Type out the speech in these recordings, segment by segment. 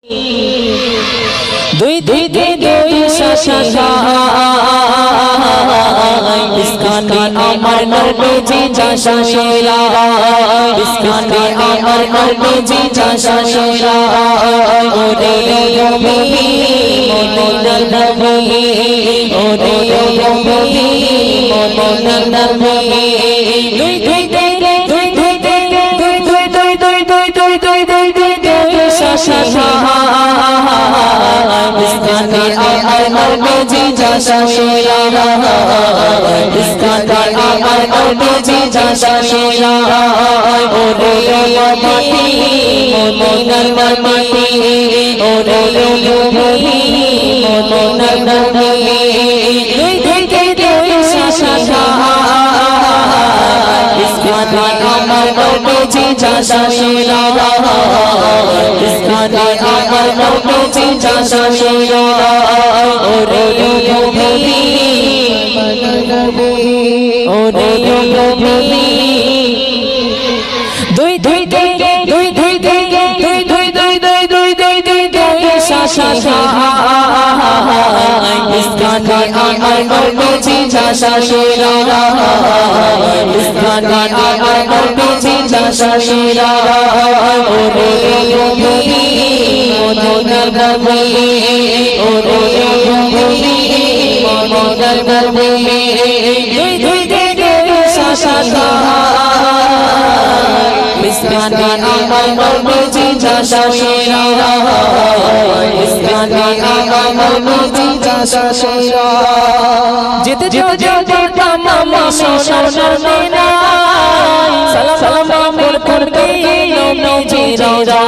দুই দুই দুই দুই শাশা ইসকানে আমার নবীজি জাশাশিরা ইসকানে আমার নবীজি জাশাশিরা ওরে নবী মদিনার নবী ওরে নবী মদিনার নবী দুই দুই দুই দুই দুই দুই দুই দুই দুই দুই দুই দুই দুই দুই দুই শাশা ইসকানে আমার নবীজি জাশাশিরা ইসকানে আমার নবীজি জাশাশিরা ওরে নবী মদিনার নবী ওরে নবী মদিনার নবী দুই দুই দুই দুই শাশা ইসকানে আমার নবীজি জাশাশিরা ইসকানে আমার নবীজি জাশাশিরা ওরে নবী ওরে নবী দুই দুই দুই দুই দুই দুই দুই দুই দুই দুই দুই দুই দুই দুই শাশা ইসকানে আমার নবীজি জাশাশিরা ইসকানে আমার নবীজি জাশাশিরা ওরে নবী মদিনার নবী ওরে নবী মদিনার নবী দুই দুই দুই দুই শাশা ইসকানে আমার নবীজি জাশাশিরা ইসকানে আমার নবীজি জাশাশিরা যেতে যেতে তামাম সোনার মদিনা সালাম করতে নবীজি রওজা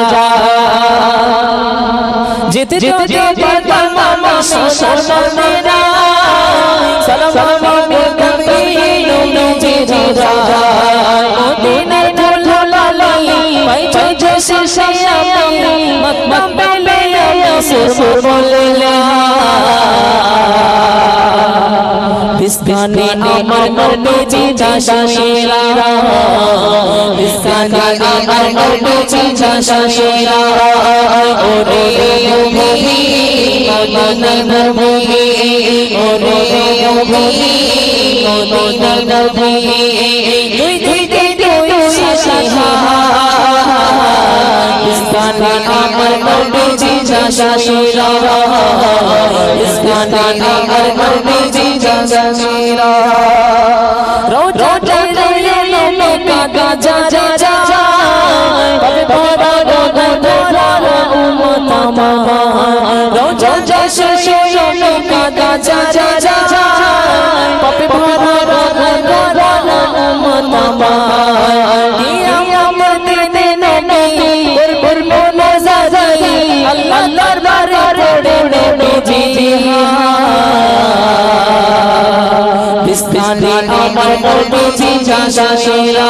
যেতে যেতে তামাম সোনার মদিনা সালাম করতে নবীজি রওজা মদিনার ইসকানে আমার নবীজি জাশাশিরা ইসকানে আমার নবীজি জাশাশিরা ওরে নবী মদিনার নবী ওরে নবী মদিনার নবী দুই দুই দুই দুই শাশা ইসকানে আমার নবীজি জাশাশিরা ইসকানে আমার নবীজি জাশাশিরা রোজা রে নবী কাজা যা বাবা গোরা উম্মত মামা রোজা শেষে নবী কাজা যা পাপে ভরা গোরা উম্মত মামা আল্লাহ দরবারে পড়ে নবীজি ইসকানে আমার নবীজি জাশাশিরা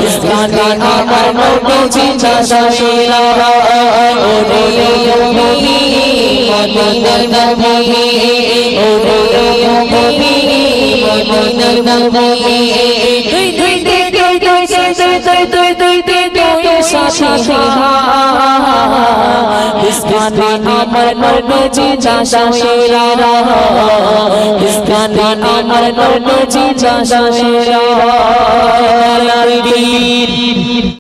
ইসকানে আমার নবীজি জাশাশিরা ওরে নবী মদিনার নবী ওরে নবী মদিনার নবী দুই দুই দুই দুই দুই দুই দুই দুই দুই দুই শাশা ইসকানে আমার নবীজি জাশাশিরা ইসকানে আমার নবীজি জাশাশিরা